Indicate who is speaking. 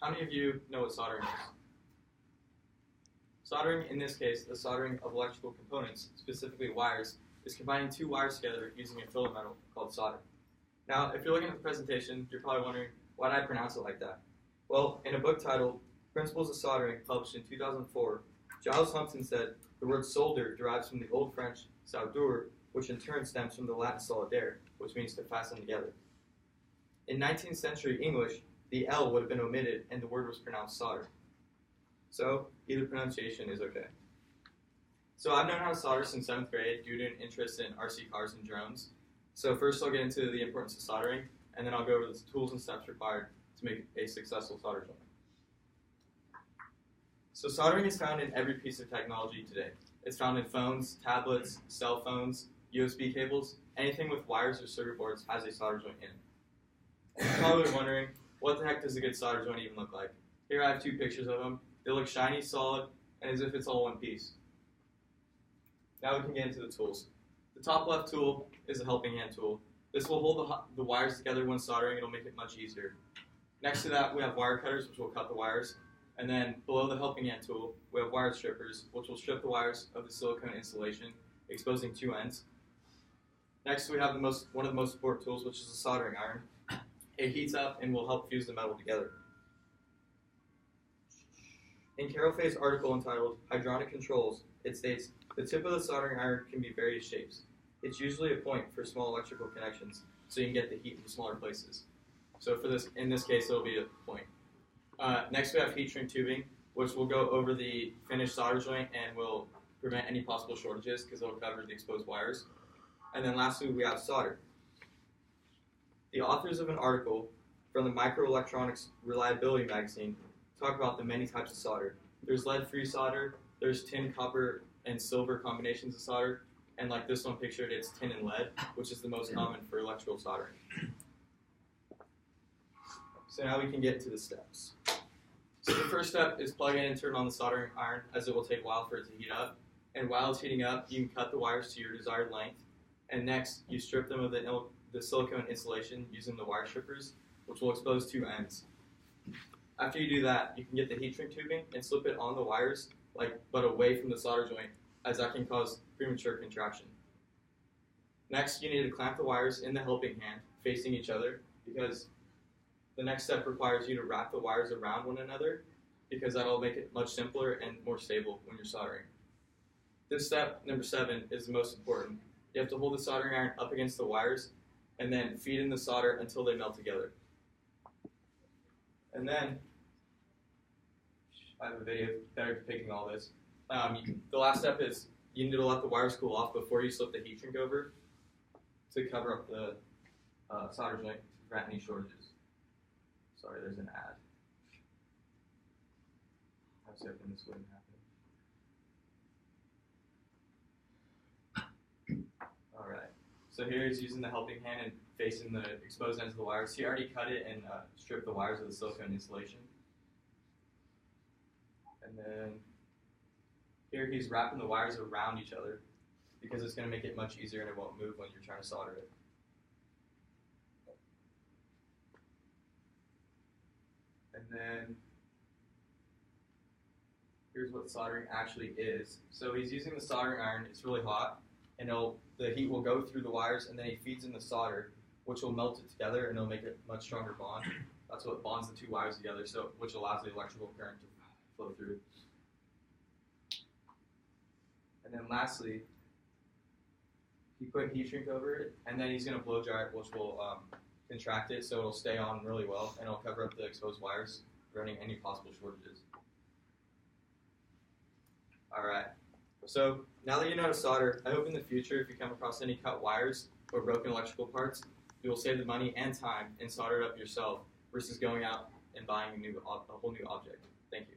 Speaker 1: how many of you know what soldering is? Soldering, in this case, the soldering of electrical components, specifically wires, is combining two wires together using a filament metal called solder. Now, if you're looking at the presentation, you're probably wondering, why did I pronounce it like that? Well, in a book titled Principles of Soldering, published in 2004, Giles Humpton said the word solder derives from the Old French soudure, which in turn stems from the Latin solidare, which means to fasten together. In 19th century English, the L would have been omitted and the word was pronounced solder. So, either pronunciation is okay. So I've known how to solder since 7th grade due to an interest in RC cars and drones. So first I'll get into the importance of soldering, and then I'll go over the tools and steps required to make a successful solder joint. So soldering is found in every piece of technology today. It's found in phones, tablets, cell phones, USB cables, anything with wires or circuit boards has a solder joint in it. You're probably wondering, what the heck does a good solder joint even look like? Here I have two pictures of them. They look shiny, solid, and as if it's all one piece. Now we can get into the tools. The top left tool is a helping hand tool. This will hold the wires together when soldering. It'll make it much easier. Next to that, we have wire cutters, which will cut the wires. And then below the helping hand tool, we have wire strippers, which will strip the wires of the silicone insulation, exposing two ends. Next, we have one of the most important tools, which is a soldering iron. It heats up and will help fuse the metal together. In Carol Fay's article entitled Hydronic Controls, it states, the tip of the soldering iron can be various shapes. It's usually a point for small electrical connections, so you can get the heat in smaller places. So in this case, it'll be a point. Next, we have heat shrink tubing, which will go over the finished solder joint and will prevent any possible shortages because it'll cover the exposed wires. And then lastly, we have solder. The authors of an article from the Microelectronics Reliability magazine talk about the many types of solder. There's lead-free solder, there's tin, copper, and silver combinations of solder, and like this one pictured, it's tin and lead, which is the most common for electrical soldering. So now we can get to the steps. So the first step is plug in and turn on the soldering iron, as it will take a while for it to heat up. And while it's heating up, you can cut the wires to your desired length. And next, you strip them of the silicone insulation using the wire strippers, which will expose two ends. After you do that, you can get the heat shrink tubing and slip it on the wires, but away from the solder joint, as that can cause premature contraction. Next, you need to clamp the wires in the helping hand, facing each other, because the next step requires you to wrap the wires around one another, because that'll make it much simpler and more stable when you're soldering. This step, number 7, is the most important. You have to hold the soldering iron up against the wires, and then feed in the solder until they melt together. And then, I have a video better depicting all this. The last step is you need to let the wires cool off before you slip the heat shrink over to cover up the solder joint to prevent any shortages. Sorry, there's an ad. I was hoping this wouldn't happen. Alright, so here he's using the helping hand and facing the exposed ends of the wires. He already cut it and stripped the wires of the silicone insulation. And then here he's wrapping the wires around each other because it's going to make it much easier and it won't move when you're trying to solder it. And then here's what soldering actually is. So he's using the soldering iron. It's really hot, and the heat will go through the wires, and then he feeds in the solder, which will melt it together, and it'll make it a much stronger bond. That's what bonds the two wires together, which allows the electrical current to flow through. And then lastly, he put heat shrink over it, and then he's going to blow dry it, which will contract it so it'll stay on really well, and it'll cover up the exposed wires, preventing any possible shortages. Alright, so now that you know how to solder, I hope in the future if you come across any cut wires or broken electrical parts, you will save the money and time and solder it up yourself versus going out and buying a whole new object. Thank you.